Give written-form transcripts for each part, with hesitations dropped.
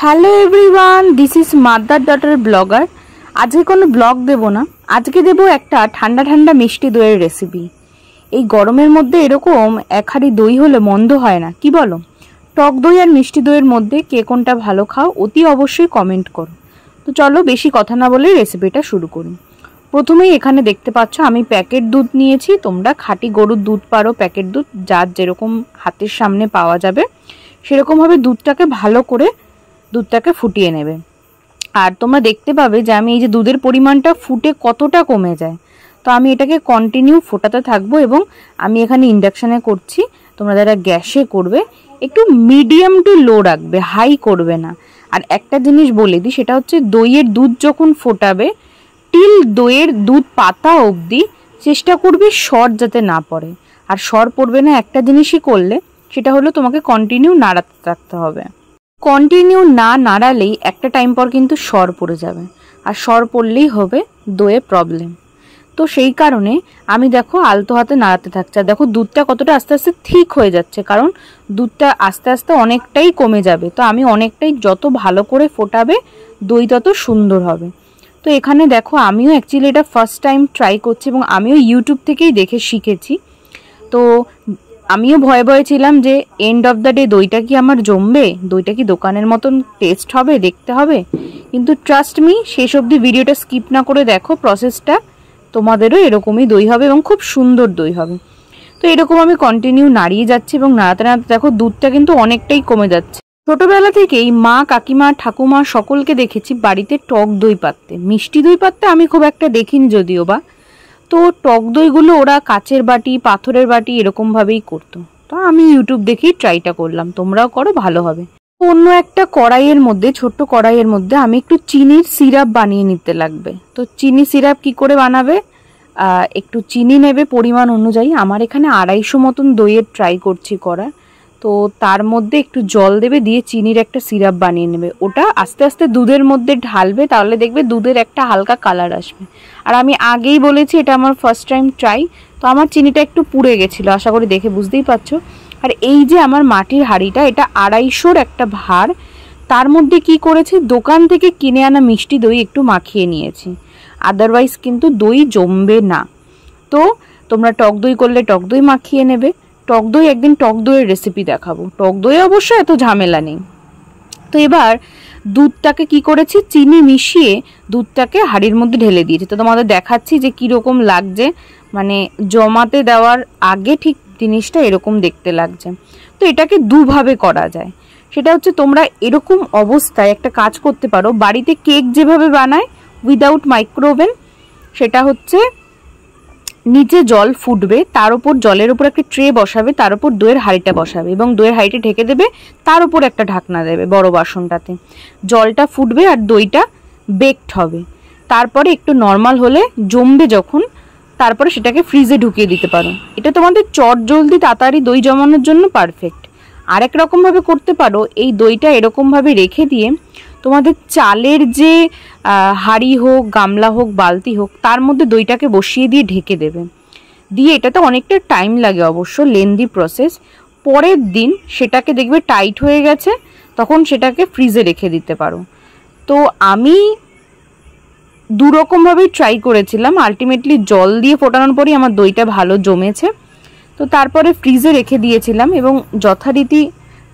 Hello everyone, this is mother daughter blogger. আজকে কোনো blog দেব না, আজকে দেব একটা ঠান্ডা ঠান্ডা মিষ্টি দইয়ের রেসিপি। এই গরমের মধ্যে এরকম এক হাঁড়ি দই হলে মন্দ হয় না, কি বলো? টক দই আর মিষ্টি দইয়ের মধ্যে কে কোনটা ভালো খাও অতি অবশ্যই কমেন্ট করো। তো চলো বেশি কথা না বলে রেসিপিটা শুরু করি। প্রথমেই এখানে দেখতে পাচ্ছ আমি প্যাকেট দুধ নিয়েছি। তোমরা খাঁটি গরুর দুধ পারো, প্যাকেট দুধ যার যেরকম হাতের সামনে পাওয়া যাবে সেরকমভাবে দুধটাকে ভালো করে ফুটিয়ে নেবে। আর তোমরা দেখতে পাবে যে আমি এই যে দুধের পরিমাণটা ফুটে কতটা কমে যায়। তো আমি এটাকে কন্টিনিউ ফোটাতে থাকবো এবং আমি এখানে ইন্ডাকশানে করছি। তোমরা যারা গ্যাসে করবে একটু মিডিয়াম টু লো রাখবে, হাই করবে না। আর একটা জিনিস বলে দিই, সেটা হচ্ছে দইয়ের দুধ যখন ফোটাবে টিল দইয়ের দুধ পাতা অবধি চেষ্টা করবে সর যাতে না পড়ে। আর সর পড়বে না একটা জিনিসই করলে, সেটা হলো তোমাকে কন্টিনিউ নাড়াতে থাকতে হবে। কন্টিনিউ না নাড়ালেই একটা টাইম পর কিন্তু সর পড়ে যাবে, আর সর পড়লেই হবে দইয়ে প্রবলেম। তো সেই কারণে আমি দেখো আলতো হাতে নাড়াতে থাকছি। আর দেখো দুধটা কতটা আস্তে আস্তে ঠিক হয়ে যাচ্ছে, কারণ দুধটা আস্তে আস্তে অনেকটাই কমে যাবে। তো আমি অনেকটাই, যত ভালো করে ফোটাবে দই তত সুন্দর হবে। তো এখানে দেখো আমিও অ্যাকচুয়ালি এটা ফার্স্ট টাইম ট্রাই করছি এবং আমিও ইউটিউব থেকেই দেখে শিখেছি। তো আমিও ভয়ে ভয়ে ছিলাম যে এন্ড অফ দ্য ডে দইটা কি আমার জমবে, দইটা কি দোকানের মতন টেস্ট হবে, দেখতে হবে। কিন্তু ট্রাস্ট মি, শেষ অবধি ভিডিওটা স্কিপ না করে দেখো, প্রসেসটা তোমাদেরও এরকমই দই হবে এবং খুব সুন্দর দই হবে। তো এরকম আমি কন্টিনিউ নাড়িয়ে যাচ্ছি এবং নাড়াতে নাড়াতে দেখো দুধটা কিন্তু অনেকটাই কমে যাচ্ছে। ছোটবেলা থেকেই মা, কাকিমা, ঠাকুমা সকলকে দেখেছি বাড়িতে টক দই পাততে। মিষ্টি দই পাততে আমি খুব একটা দেখিনি যদিও বা। তো টক দইগুলো ওরা কাচের বাটি, পাথরের বাটি এরকম ভাবেই করতো। তো আমি ইউটিউব দেখেই ট্রাইটা করলাম, তোমরাও করো, ভালো হবে। অন্য একটা কড়াইয়ের মধ্যে, ছোট্ট কড়াইয়ের মধ্যে আমি একটু চিনির সিরাপ বানিয়ে নিতে লাগবে। তো চিনি সিরাপ কি করে বানাবে, একটু চিনি নেবে পরিমাণ অনুযায়ী। আমার এখানে 250 মতন দইয়ের ট্রাই করছি করার। তো তার মধ্যে একটু জল দেবে, দিয়ে চিনির একটা সিরাপ বানিয়ে নেবে। ওটা আস্তে আস্তে দুধের মধ্যে ঢালবে, তাহলে দেখবে দুধের একটা হালকা কালার আসবে। আর আমি আগেই বলেছি এটা আমার ফার্স্ট টাইম ট্রাই। তো আমার চিনিটা একটু পুড়ে গেছিলো, আশা করি দেখে বুঝতেই পারছো। আর এই যে আমার মাটির হাঁড়িটা, এটা 250 একটা ভার। তার মধ্যে কি করেছি, দোকান থেকে কিনে আনা মিষ্টি দই একটু মাখিয়ে নিয়েছি, আদারওয়াইজ কিন্তু দই জমবে না। তো তোমরা টক দই করলে টক দই মাখিয়ে নেবে। টক দই একদিন টক দইয়ের রেসিপি দেখাবো, টক দই অবশ্য এত ঝামেলা নেই। তো এবার দুধটাকে কি করেছি, চিনি মিশিয়ে দুধটাকে হাঁড়ির মধ্যে ঢেলে দিয়েছি। তো তোমাদের দেখাচ্ছি যে কীরকম লাগছে, মানে জমাতে দেওয়ার আগে ঠিক জিনিসটা এরকম দেখতে লাগছে। তো এটাকে দুভাবে করা যায়, সেটা হচ্ছে তোমরা এরকম অবস্থায় একটা কাজ করতে পারো। বাড়িতে কেক যেভাবে বানায় উইদাউট মাইক্রোওভেন, সেটা হচ্ছে নিচে জল ফুটবে, তার উপর জলের উপর একটা ট্রে বসাবে, তার উপর দইয়ের হাঁড়িটা বসাবে এবং দইয়ের হাঁড়িটা ঢেকে দেবে, তার উপর একটা ঢাকনা দেবে বড় বাসনটাতে। জলটা ফুটবে আর দইটা বেকড হবে। তারপরে একটু নর্মাল হলে, জমবে যখন, তারপরে সেটাকে ফ্রিজে ঢুকিয়ে দিতে পারো। এটা তোমাদের চট জলদি তাড়াতাড়ি দই জমানোর জন্য পারফেক্ট। আরেক রকমভাবে করতে পারো, এই দইটা এরকমভাবে রেখে দিয়ে তোমাদের চালের যে হাঁড়ি হোক, গামলা হোক, বালতি হোক, তার মধ্যে দইটাকে বসিয়ে দিয়ে ঢেকে দেবে। দিয়ে এটাতে অনেকটা টাইম লাগে, অবশ্য লেন্দি প্রসেস। পরের দিন সেটাকে দেখবে টাইট হয়ে গেছে, তখন সেটাকে ফ্রিজে রেখে দিতে পারো। তো আমি দুরকমভাবেই ট্রাই করেছিলাম, আলটিমেটলি জল দিয়ে ফোটানোর পরই আমার দইটা ভালো জমেছে। তো তারপরে ফ্রিজে রেখে দিয়েছিলাম এবং যথারীতি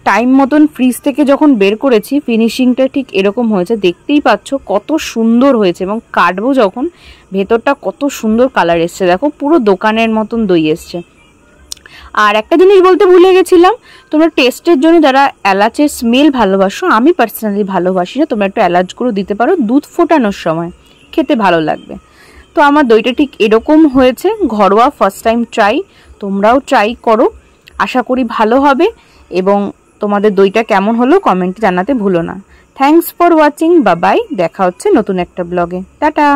টাইম মতন ফ্রিজ থেকে যখন বের করেছি, ফিনিশিংটা ঠিক এরকম হয়েছে, দেখতেই পাচ্ছ কত সুন্দর হয়েছে। এবং কাটবো যখন, ভেতরটা কত সুন্দর কালার এসছে, দেখো পুরো দোকানের মতন দই এসছে। আর একটা জিনিস বলতে ভুলে গেছিলাম, তোমরা টেস্টের জন্য যারা এলাচের স্মেল ভালোবাসো, আমি পার্সোনালি ভালোবাসি না, তোমরা একটু এলাচ গুঁড়ো দিতে পারো দুধ ফোটানোর সময়, খেতে ভালো লাগবে। তো আমার দইটা ঠিক এরকম হয়েছে, ঘরোয়া ফার্স্ট টাইম ট্রাই, তোমরাও ট্রাই করো, আশা করি ভালো হবে। এবং তোমাদের দইটা কেমন হলো কমেন্টে জানাতে ভুলো না। Thanks for watching, bye bye, দেখা হচ্ছে নতুন একটা ব্লগে, টাটা।